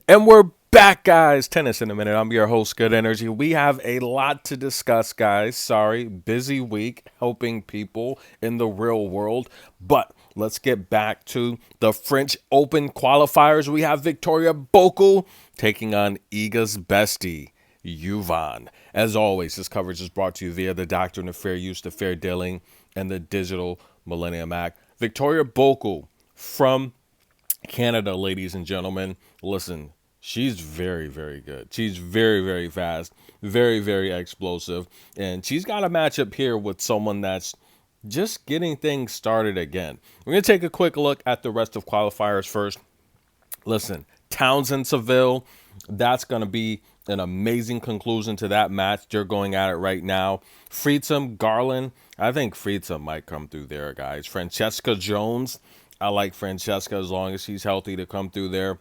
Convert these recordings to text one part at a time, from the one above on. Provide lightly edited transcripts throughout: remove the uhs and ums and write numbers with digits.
And we're back, guys. Tennis in a minute. I'm your host, Good Energy. We have a lot to discuss, guys. Sorry, busy week helping people in the real world. But let's get back to the French Open qualifiers. We have Victoria Mboko taking on Iga's bestie, Juvan. As always, this coverage is brought to you via the Doctrine of Fair Use, the Fair Dealing, and the Digital Millennium Act. Victoria Mboko from Canada, ladies and gentlemen. Listen, she's very, very good. She's very, very fast, very, very explosive. And she's got a matchup here with someone that's just getting things started again. We're going to take a quick look at the rest of qualifiers first. Listen, Townsend Seville, that's going to be an amazing conclusion to that match. They're going at it right now. Friedsom, Garland, I think Friedsom might come through there, guys. Francesca Jones, I like Francesca as long as she's healthy to come through there.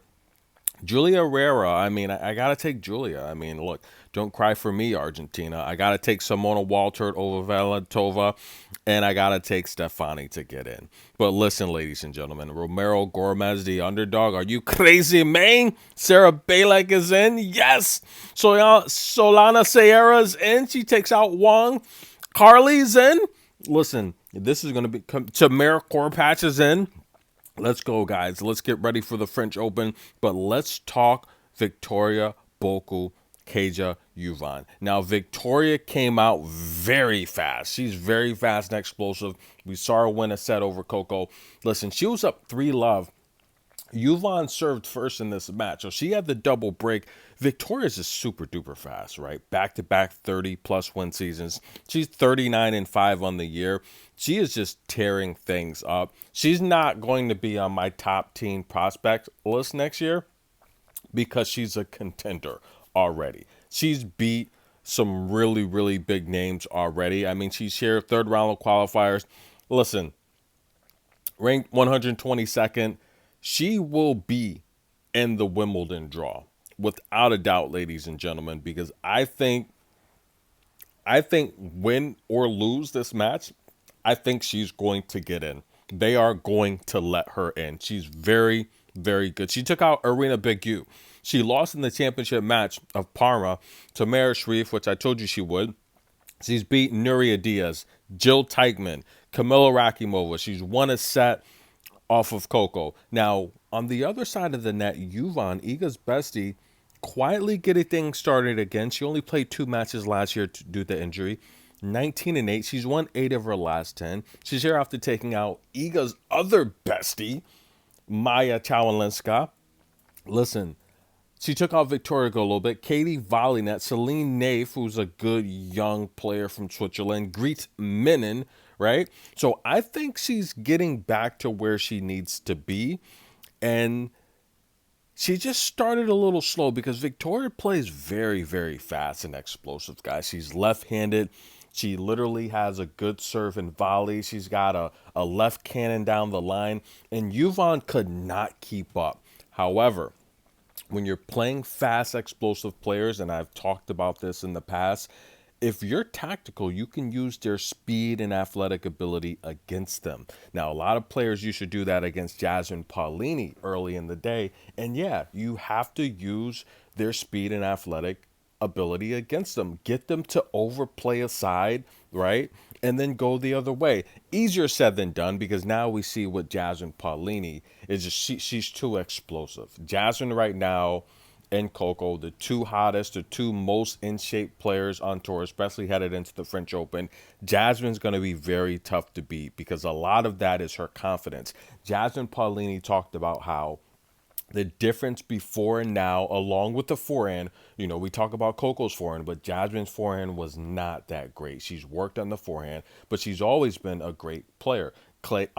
Julia Herrera, I got to take Julia. Look, don't cry for me, Argentina. I got to take Simona Waltert over Valentová, and I got to take Stefani to get in. But listen, ladies and gentlemen, Romero Gomez, the underdog. Are you crazy, man? Sarah Balek is in. Yes. Solana Sierra's in. She takes out Wang. Carly's in. Listen, this is going to be Tamara Korpatch is in. Let's go, guys. Let's get ready for the French Open. But let's talk Victoria Mboko, Kaja, Juvan. Now, Victoria came out very fast. She's very fast and explosive. We saw her win a set over Coco. Listen, she was up 3-love. Juvan served first in this match, so she had the double break. Victoria's just super duper fast, right? Back-to-back 30-plus win seasons. She's 39-5 on the year. She is just tearing things up. She's not going to be on my top teen prospect list next year because she's a contender already. She's beat some really, really big names already. She's here third round of qualifiers. Listen, ranked 122nd. She will be in the Wimbledon draw, without a doubt, ladies and gentlemen, because I think win or lose this match, I think she's going to get in. They are going to let her in. She's very, very good. She took out Irina Begu. She lost in the championship match of Parma to Mara Sharif, which I told you she would. She's beat Nuria Diaz, Jill Teichmann, Kamila Rakimova. She's won a set off of Coco. Now, on the other side of the net, Juvan, Iga's bestie, quietly getting things started again. She only played 2 matches last year due to injury. 19-8. She's won 8 of her last 10. She's here after taking out Iga's other bestie, Maya Chawalinska. Listen, she took out Victoria Golubic, Katie Valinet, Celine Naif, who's a good young player from Switzerland, Greet Minen, right? So I think she's getting back to where she needs to be. And she just started a little slow because Victoria plays very, very fast and explosive, guys. She's left-handed. She literally has a good serve and volley. She's got a left cannon down the line. And Juvan could not keep up. However, when you're playing fast, explosive players, and I've talked about this in the past, if you're tactical, you can use their speed and athletic ability against them. Now, a lot of players used to do that against Jasmine Paolini early in the day. And yeah, you have to use their speed and athletic ability against them. Get them to overplay a side, right? And then go the other way. Easier said than done because now we see what Jasmine Paolini is. She's too explosive. Jasmine right now and Coco, the 2 hottest, the 2 most in shape players on tour, especially headed into the French Open. Jasmine's going to be very tough to beat because a lot of that is her confidence. Jasmine Paolini talked about how the difference before and now, along with the forehand, we talk about Coco's forehand, but Jasmine's forehand was not that great. She's worked on the forehand, but she's always been a great player. Clay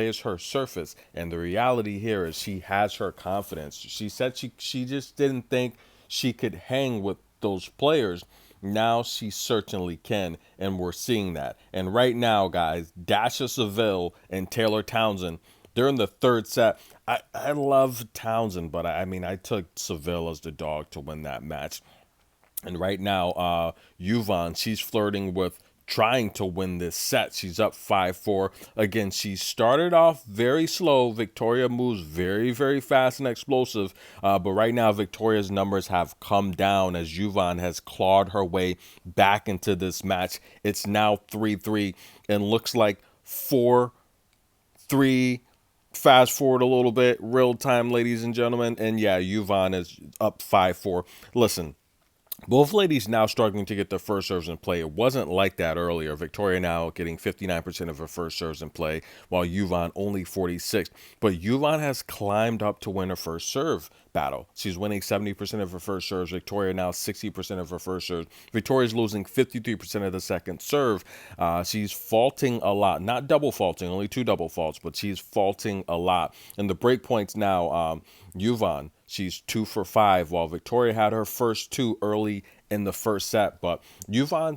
is her surface, and the reality here is she has her confidence. She said she just didn't think she could hang with those players. Now she certainly can, and we're seeing that. And right now, guys, Dasha Seville and Taylor Townsend, they're in the third set. I love Townsend, but I took Seville as the dog to win that match. And right now, Juvan, she's flirting with trying to win this set. She's up 5-4. Again, she started off very slow. Victoria moves very, very fast and explosive. But right now, Victoria's numbers have come down as Juvan has clawed her way back into this match. It's now 3-3 and looks like 4-3. Fast forward a little bit, real time, ladies and gentlemen. And yeah, Juvan is up 5-4. Listen, both ladies now struggling to get their first serves in play. It wasn't like that earlier. Victoria now getting 59% of her first serves in play, while Juvan only 46. But Juvan has climbed up to win her first serve battle. She's winning 70% of her first serves. Victoria now 60% of her first serves. Victoria's losing 53% of the second serve. She's faulting a lot. Not double faulting, only 2 double faults, but she's faulting a lot. And the break points now, Juvan, she's 2 for 5, while Victoria had her first 2 early in the first set. But Juvan,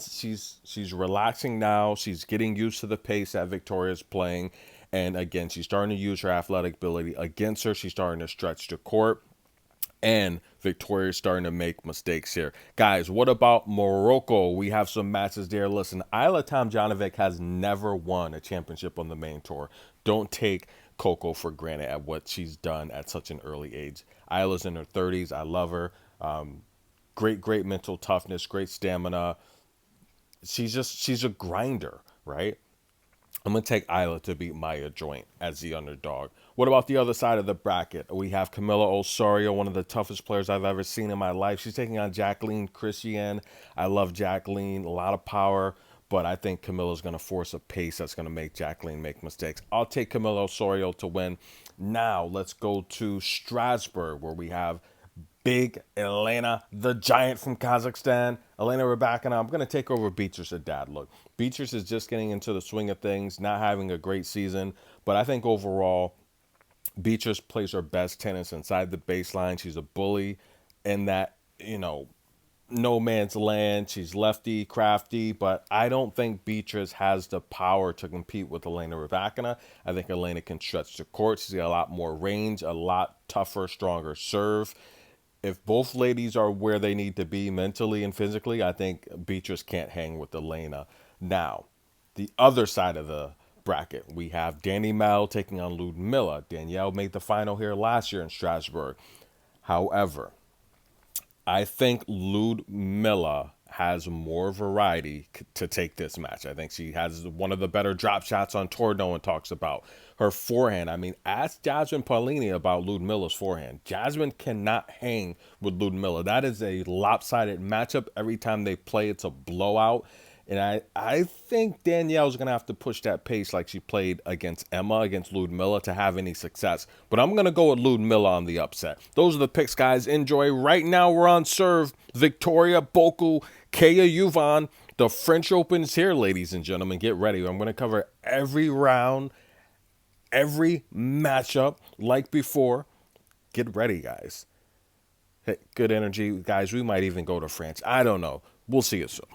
she's relaxing now. She's getting used to the pace that Victoria's playing. And again, she's starting to use her athletic ability against her. She's starting to stretch the court. And Victoria's starting to make mistakes here. Guys, what about Morocco? We have some matches there. Listen, Ayla Tomljanovic has never won a championship on the main tour. Don't take Coco for granted at what she's done at such an early age. Ayla's in her 30s. I love her. Great mental toughness, great stamina. She's a grinder, right? I'm going to take Ayla to beat Maya Joint as the underdog. What about the other side of the bracket? We have Camila Osorio, one of the toughest players I've ever seen in my life. She's taking on Jacqueline Christian. I love Jacqueline, a lot of power, but I think Camila's going to force a pace that's going to make Jacqueline make mistakes. I'll take Camila Osorio to win. Now, let's go to Strasbourg, where we have big Elena, the giant from Kazakhstan. Elena Rybakina, I'm going to take over Beatrice Haddad. Look, Beatrice is just getting into the swing of things, not having a great season. But I think overall, Beatrice plays her best tennis inside the baseline. She's a bully in that, no man's land. She's lefty, crafty, but I don't think Beatrice has the power to compete with Elena Rybakina. I think Elena can stretch the court. She's got a lot more range, a lot tougher, stronger serve. If both ladies are where they need to be mentally and physically, I think Beatrice can't hang with Elena. Now, the other side of the bracket, we have Danny Mel taking on Ludmila. Danielle made the final here last year in Strasbourg. However, I think Ludmila has more variety to take this match. I think she has one of the better drop shots on tour. No one talks about her forehand. I mean, ask Jasmine Paolini about Ludmila's forehand. Jasmine cannot hang with Ludmila. That is a lopsided matchup. Every time they play, it's a blowout. And I think Danielle's going to have to push that pace like she played against Emma, against Ludmila, to have any success. But I'm going to go with Ludmila on the upset. Those are the picks, guys. Enjoy. Right now, we're on serve. Victoria, Mboko, Kaja, Juvan. The French Open is here, ladies and gentlemen. Get ready. I'm going to cover every round, every matchup like before. Get ready, guys. Hey, good energy. Guys, we might even go to France. I don't know. We'll see you soon.